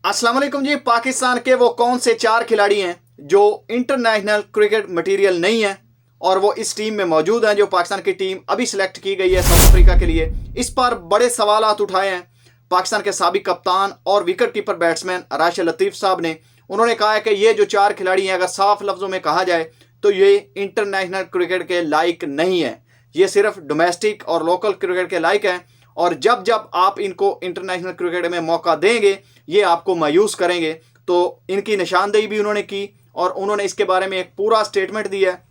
अस्सलाम वालेकुम जी। पाकिस्तान के वो कौन से 4 खिलाड़ी हैं जो इंटरनेशनल क्रिकेट मटेरियल नहीं है और वो इस टीम में मौजूद हैं, जो पाकिस्तान की टीम अभी सिलेक्ट की गई है साउथ अफ्रीका के लिए। इस पर बड़े सवालात उठाए हैं पाकिस्तान के साबिक कप्तान और विकेट कीपर बैट्समैन राशिद लतीफ़ साहब ने। उन्होंने कहा है कि ये जो 4 खिलाड़ी हैं, अगर साफ लफ्ज़ों में कहा जाए तो ये इंटरनेशनल क्रिकेट के लायक नहीं है, ये सिर्फ डोमेस्टिक और लोकल क्रिकेट के लायक हैं। और जब जब आप इनको इंटरनेशनल क्रिकेट में मौका देंगे ये आपको मायूस करेंगे। तो इनकी निशानदेही भी उन्होंने की और उन्होंने इसके बारे में एक पूरा स्टेटमेंट दिया है,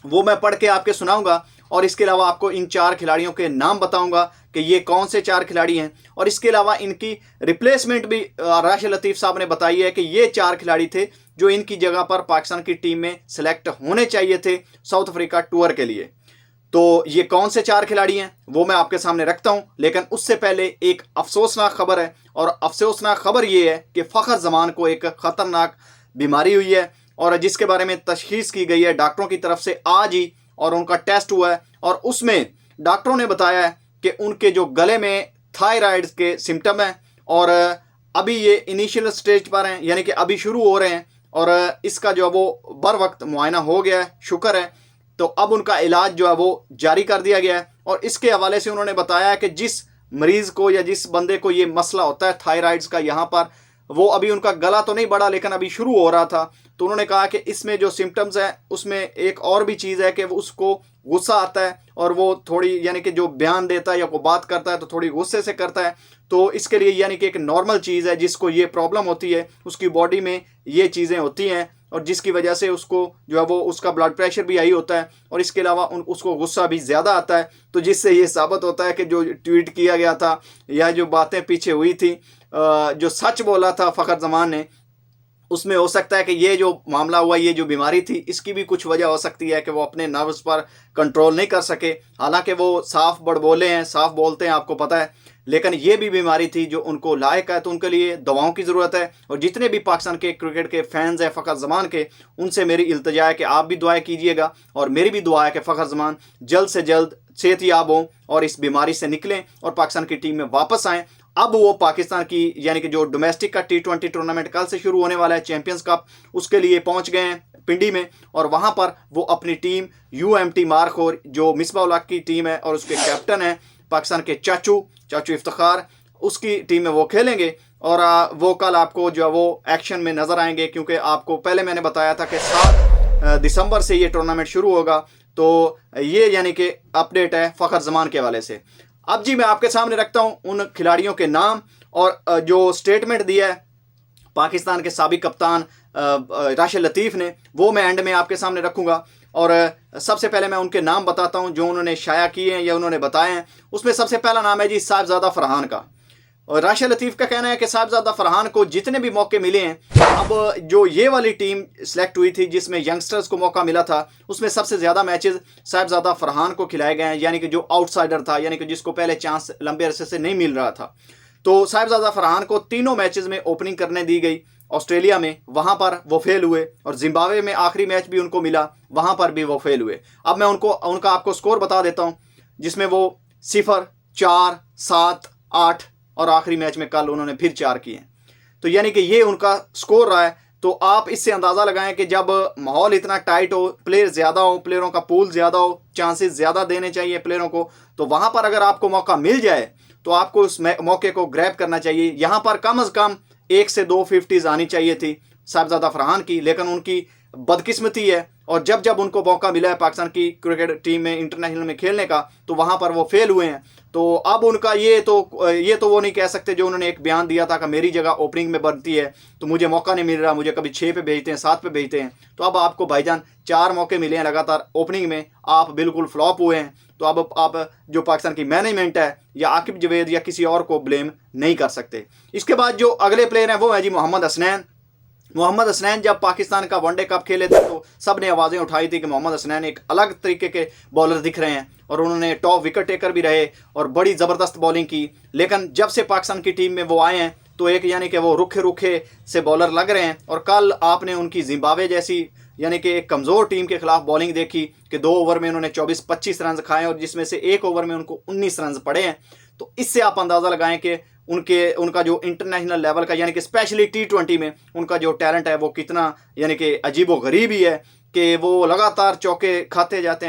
वो मैं पढ़ के आपके सुनाऊंगा। और इसके अलावा आपको इन 4 खिलाड़ियों के नाम बताऊंगा कि ये कौन से 4 खिलाड़ी हैं। और इसके अलावा इनकी रिप्लेसमेंट भी राशिद लतीफ़ साहब ने बताई है कि ये 4 खिलाड़ी थे जो इनकी जगह पर पाकिस्तान की टीम में सिलेक्ट होने चाहिए थे साउथ अफ्रीका टूर के लिए। तो ये कौन से 4 खिलाड़ी हैं वो मैं आपके सामने रखता हूं, लेकिन उससे पहले एक अफसोसनाक खबर है। और अफसोसनाक खबर ये है कि फ़खर ज़मान को एक ख़तरनाक बीमारी हुई है और जिसके बारे में तशख़ीस की गई है डॉक्टरों की तरफ से आज ही, और उनका टेस्ट हुआ है और उसमें डॉक्टरों ने बताया है कि उनके जो गले में थायराइड के सिम्टम हैं और अभी ये इनिशियल स्टेज पर हैं, यानी कि अभी शुरू हो रहे हैं और इसका जो है वो बर वक्त मुआयना हो गया है, शुक्र है। तो अब उनका इलाज जो है वो जारी कर दिया गया है। और इसके हवाले से उन्होंने बताया कि जिस मरीज़ को या जिस बंदे को ये मसला होता है थायराइड्स का, यहाँ पर वो अभी उनका गला तो नहीं बढ़ा लेकिन अभी शुरू हो रहा था। तो उन्होंने कहा कि इसमें जो सिम्टम्स हैं उसमें एक और भी चीज़ है कि वो उसको गुस्सा आता है और वो थोड़ी, यानी कि जो बयान देता है या कोई बात करता है तो थोड़ी गुस्से से करता है। तो इसके लिए यानी कि एक नॉर्मल चीज़ है, जिसको ये प्रॉब्लम होती है उसकी बॉडी में ये चीज़ें होती हैं और जिसकी वजह से उसको जो है वो उसका ब्लड प्रेशर भी हाई होता है और इसके अलावा उसको गुस्सा भी ज़्यादा आता है। तो जिससे ये साबित होता है कि जो ट्वीट किया गया था या जो बातें पीछे हुई थी, जो सच बोला था फ़खर ज़मान ने, उसमें हो सकता है कि ये जो मामला हुआ, ये जो बीमारी थी, इसकी भी कुछ वजह हो सकती है कि वो अपने नर्व्स पर कंट्रोल नहीं कर सके। हालांकि वो साफ बड़बोले हैं, साफ बोलते हैं, आपको पता है, लेकिन ये भी बीमारी थी जो उनको लायक है। तो उनके लिए दवाओं की ज़रूरत है। और जितने भी पाकिस्तान के क्रिकेट के फैंस हैं फ़खर ज़मान के, उनसे मेरी इल्तिजा है कि आप भी दुआएं कीजिएगा और मेरी भी दुआ है कि फ़खर ज़मान जल्द से जल्द सेहतयाब हों और इस बीमारी से निकलें और पाकिस्तान की टीम में वापस आएँ। अब वो पाकिस्तान की यानी कि जो डोमेस्टिक का T20 टूर्नामेंट कल से शुरू होने वाला है, चैंपियंस कप, उसके लिए पहुंच गए हैं पिंडी में और वहां पर वो अपनी टीम UMT मारखोर, जो मिसबाह उल हक की टीम है और उसके कैप्टन हैं पाकिस्तान के चाचू इफ्तिखार, उसकी टीम में वो खेलेंगे। और वो कल आपको जो है वो एक्शन में नज़र आएंगे, क्योंकि आपको पहले मैंने बताया था कि 7 दिसंबर से ये टूर्नामेंट शुरू होगा। तो ये यानी कि अपडेट है फ़खर ज़मान के हवाले से। अब जी मैं आपके सामने रखता हूं उन खिलाड़ियों के नाम और जो स्टेटमेंट दिया है पाकिस्तान के साबिक कप्तान राशिद लतीफ़ ने, वो मैं एंड में आपके सामने रखूंगा। और सबसे पहले मैं उनके नाम बताता हूं जो उन्होंने शाया किए हैं या उन्होंने बताए हैं। उसमें सबसे पहला नाम है जी साहिबजादा फरहान का। और राशिद लतीफ़ का कहना है कि साहिबजादा फरहान को जितने भी मौके मिले हैं, अब जो ये वाली टीम सेलेक्ट हुई थी जिसमें यंगस्टर्स को मौका मिला था, उसमें सबसे ज़्यादा मैचेस साहिबजादा फरहान को खिलाए गए हैं, यानी कि जो आउटसाइडर था, यानी कि जिसको पहले चांस लंबे अरसे से नहीं मिल रहा था। तो साहिबजादा फरहान को तीनों मैचेस में ओपनिंग करने दी गई। ऑस्ट्रेलिया में वहाँ पर वो फेल हुए और जिम्बाब्वे में आखिरी मैच भी उनको मिला, वहाँ पर भी वो फेल हुए। अब मैं उनका आपको स्कोर बता देता हूँ, जिसमें वो 0, 4, 7, 8 और आखिरी मैच में कल उन्होंने फिर 4 किए। तो यानी कि ये उनका स्कोर रहा है। तो आप इससे अंदाज़ा लगाएं कि जब माहौल इतना टाइट हो, प्लेयर ज़्यादा हो, प्लेयरों का पूल ज़्यादा हो, चांसेस ज़्यादा देने चाहिए प्लेयरों को, तो वहाँ पर अगर आपको मौका मिल जाए तो आपको उस मौके को ग्रैब करना चाहिए। यहाँ पर कम से कम 1 से 2 50s आनी चाहिए थी साहिबजादा फरहान की, लेकिन उनकी बदकिस्मती है और जब जब उनको मौका मिला है पाकिस्तान की क्रिकेट टीम में इंटरनेशनल में खेलने का, तो वहाँ पर वो फेल हुए हैं। तो अब उनका ये तो वो नहीं कह सकते जो उन्होंने एक बयान दिया था कि मेरी जगह ओपनिंग में बनती है तो मुझे मौका नहीं मिल रहा, मुझे कभी 6 पे भेजते हैं, 7 पे भेजते हैं। तो अब आपको भाईजान 4 मौके मिले हैं लगातार ओपनिंग में, आप बिल्कुल फ्लॉप हुए हैं। तो अब आप जो पाकिस्तान की मैनेजमेंट है या आकिब जवेद या किसी और को ब्लेम नहीं कर सकते। इसके बाद जो अगले प्लेयर हैं वो है जी मोहम्मद हसनैन। जब पाकिस्तान का वनडे कप खेले थे तो सब ने आवाज़ें उठाई थी कि मोहम्मद हसनैन एक अलग तरीके के बॉलर दिख रहे हैं और उन्होंने टॉप विकेट टेकर भी रहे और बड़ी ज़बरदस्त बॉलिंग की। लेकिन जब से पाकिस्तान की टीम में वो आए हैं तो एक यानी कि वो रुखे से बॉलर लग रहे हैं। और कल आपने उनकी जिम्बाब्वे जैसी यानी कि एक कमज़ोर टीम के खिलाफ बॉलिंग देखी कि 2 ओवर में उन्होंने 24-25 रन खाए और जिसमें से 1 ओवर में उनको 19 रन पड़े हैं। तो इससे आप अंदाज़ा लगाएं कि उनका जो इंटरनेशनल लेवल का यानी कि स्पेशली T20 में उनका जो टैलेंट है वो कितना यानी कि अजीबो गरीब ही है कि वो लगातार चौके खाते जाते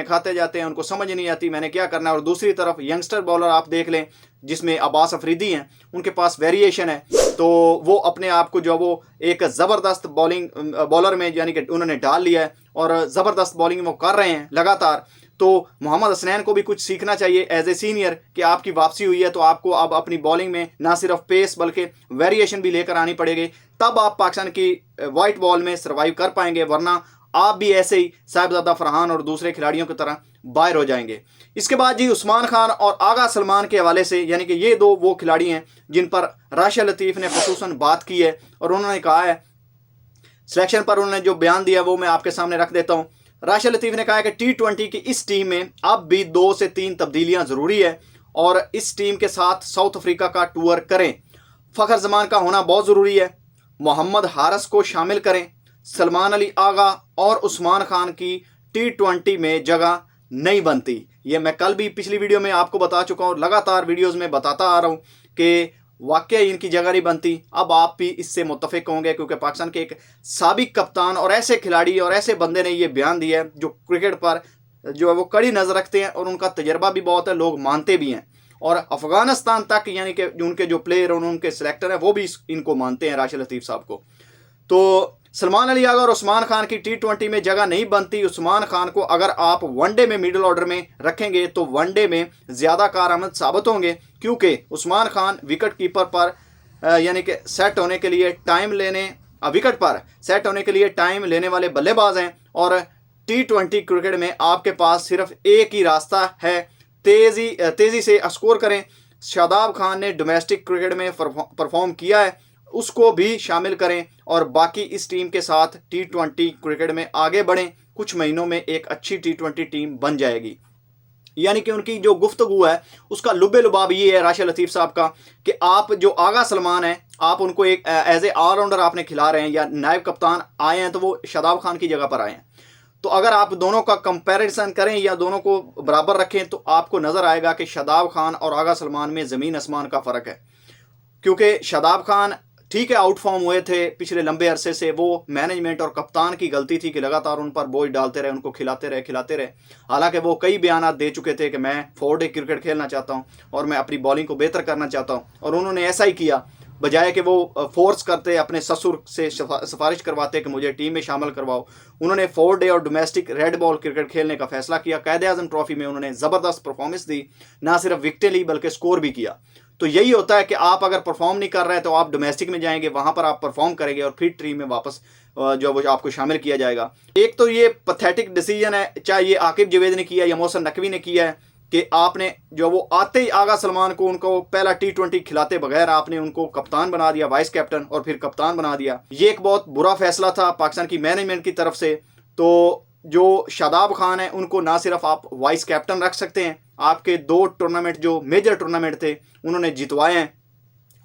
हैं, उनको समझ नहीं आती मैंने क्या करना है। और दूसरी तरफ यंगस्टर बॉलर आप देख लें जिसमें अब्बास अफरीदी हैं, उनके पास वेरिएशन है, तो वो अपने आप को जो वो एक ज़बरदस्त बॉलर में यानी कि उन्होंने डाल लिया है और ज़बरदस्त बॉलिंग वो कर रहे हैं लगातार। तो मोहम्मद हसनैन को भी कुछ सीखना चाहिए एज ए सीनियर कि आपकी वापसी हुई है तो आपको अब अपनी बॉलिंग में ना सिर्फ पेस बल्कि वेरिएशन भी लेकर आनी पड़ेगी, तब आप पाकिस्तान की वाइट बॉल में सर्वाइव कर पाएंगे, वरना आप भी ऐसे ही साहिबजादा फरहान और दूसरे खिलाड़ियों की तरह बाहर हो जाएंगे। इसके बाद जी उस्मान खान और आगा सलमान के हवाले से यानी कि ये दो वो खिलाड़ी हैं जिन पर राशिद लतीफ़ ने खुसूसन बात की है और उन्होंने कहा है, सिलेक्शन पर उन्होंने जो बयान दिया वो मैं आपके सामने रख देता हूँ। राशिद लतीफ़ ने कहा है कि T20 की इस टीम में अब भी 2 से 3 तब्दीलियाँ ज़रूरी है और इस टीम के साथ साउथ अफ्रीका का टूर करें। फ़खर जमान का होना बहुत ज़रूरी है, मोहम्मद हारिस को शामिल करें, सलमान अली आगा और उस्मान खान की T20 में जगह नहीं बनती। ये मैं कल भी पिछली वीडियो में आपको बता चुका हूँ, लगातार वीडियोस में बताता आ रहा हूँ कि वाकई इनकी जगह नहीं बनती। अब आप भी इससे मुत्तफिक होंगे क्योंकि पाकिस्तान के एक साबिक कप्तान और ऐसे खिलाड़ी और ऐसे बंदे ने ये बयान दिया है जो क्रिकेट पर जो है वो कड़ी नज़र रखते हैं और उनका तजर्बा भी बहुत है, लोग मानते भी हैं। और अफ़गानिस्तान तक यानी कि उनके जो प्लेयर और उनके सिलेक्टर हैं वो भी इनको मानते हैं राशिद लतीफ़ साहब को। तो सलमान अली आगा और उस्मान खान की T20 में जगह नहीं बनती। उस्मान खान को अगर आप वनडे में मिडिल ऑर्डर में रखेंगे तो वनडे में ज़्यादा कारआमद साबित होंगे, क्योंकि उस्मान खान विकेट कीपर पर यानी कि सेट होने के लिए विकेट पर सेट होने के लिए टाइम लेने वाले बल्लेबाज हैं और T20 क्रिकेट में आपके पास सिर्फ एक ही रास्ता है, तेज़ी से स्कोर करें। शादाब खान ने डोमेस्टिक क्रिकेट में परफॉर्म किया है, उसको भी शामिल करें और बाकी इस टीम के साथ T20 क्रिकेट में आगे बढ़ें। कुछ महीनों में एक अच्छी T20 टीम बन जाएगी। यानी कि उनकी जो गुफ्तगू है उसका लुबे लुबाब ये है राशिद लतीफ़ साहब का कि आप जो आगा सलमान है आप उनको एक एज ए ऑलराउंडर आपने खिला रहे हैं या नायब कप्तान आए हैं तो वो शादाब खान की जगह पर आए हैं। तो अगर आप दोनों का कंपैरिजन करें या दोनों को बराबर रखें तो आपको नज़र आएगा कि शादाब खान और आगा सलमान में ज़मीन आसमान का फ़र्क है। क्योंकि शादाब खान ठीक है आउट फॉर्म हुए थे पिछले लंबे अरसे से, वो मैनेजमेंट और कप्तान की गलती थी कि लगातार उन पर बोझ डालते रहे, उनको खिलाते रहे। हालांकि वो कई बयान दे चुके थे कि मैं 4 डे क्रिकेट खेलना चाहता हूं और मैं अपनी बॉलिंग को बेहतर करना चाहता हूं, और उन्होंने ऐसा ही किया। बजाय कि वो फोर्स करते अपने ससुर से सिफारिश करवाते कि मुझे टीम में शामिल करवाओ, उन्होंने 4 डे और डोमेस्टिक रेड बॉल क्रिकेट खेलने का फैसला किया। कायद-ए-आज़म ट्रॉफी में उन्होंने ज़बरदस्त परफॉर्मेंस दी, ना सिर्फ विकेटें ली बल्कि स्कोर भी किया। तो यही होता है कि आप अगर परफॉर्म नहीं कर रहे हैं तो आप डोमेस्टिक में जाएंगे, वहां पर आप परफॉर्म करेंगे और फिर टीम में वापस जो वो आपको शामिल किया जाएगा। एक तो ये पैथेटिक डिसीजन है, चाहे ये आकिब जवेद ने किया या मोहसिन नकवी ने किया है, कि आपने जो वो आते ही आगा सलमान को उनको पहला T20 खिलाते बगैर आपने उनको कप्तान बना दिया, वाइस कैप्टन और फिर कप्तान बना दिया। ये एक बहुत बुरा फैसला था पाकिस्तान की मैनेजमेंट की तरफ से। तो जो शादाब खान है उनको ना सिर्फ आप वाइस कैप्टन रख सकते हैं, आपके 2 टूर्नामेंट जो मेजर टूर्नामेंट थे उन्होंने जितवाए हैं,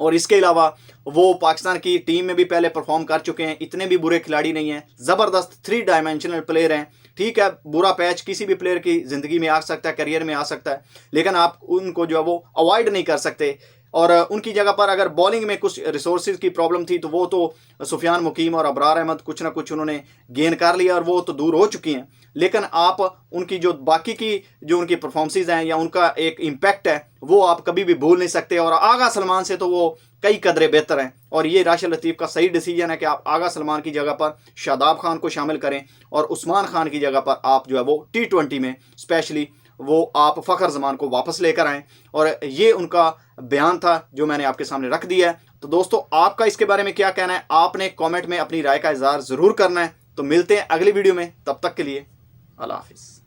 और इसके अलावा वो पाकिस्तान की टीम में भी पहले परफॉर्म कर चुके हैं, इतने भी बुरे खिलाड़ी नहीं हैं, ज़बरदस्त 3 डायमेंशनल प्लेयर हैं। ठीक है, बुरा पैच किसी भी प्लेयर की ज़िंदगी में आ सकता है, करियर में आ सकता है, लेकिन आप उनको जो है वो अवॉइड नहीं कर सकते। और उनकी जगह पर अगर बॉलिंग में कुछ रिसोर्सेज की प्रॉब्लम थी तो वो तो सुफियान मुकीम और अबरार अहमद कुछ ना कुछ उन्होंने गेन कर लिया और वो तो दूर हो चुकी हैं। लेकिन आप उनकी जो बाकी की जो उनकी परफॉर्मेंसेज हैं या उनका एक इम्पैक्ट है वो आप कभी भी भूल नहीं सकते। और आगा सलमान से तो वो कई कदरे बेहतर हैं, और ये राशिद लतीफ़ का सही डिसीजन है कि आप आगा सलमान की जगह पर शादाब खान को शामिल करें और उस्मान खान की जगह पर आप जो है वो T20 में स्पेशली वो आप फ़खर जमान को वापस लेकर आएँ। और ये उनका बयान था जो मैंने आपके सामने रख दिया है। तो दोस्तों, आपका इसके बारे में क्या कहना है, आपने कमेंट में अपनी राय का इज़हार ज़रूर करना है। तो मिलते हैं अगली वीडियो में, तब तक के लिए अल्लाह हाफिज़।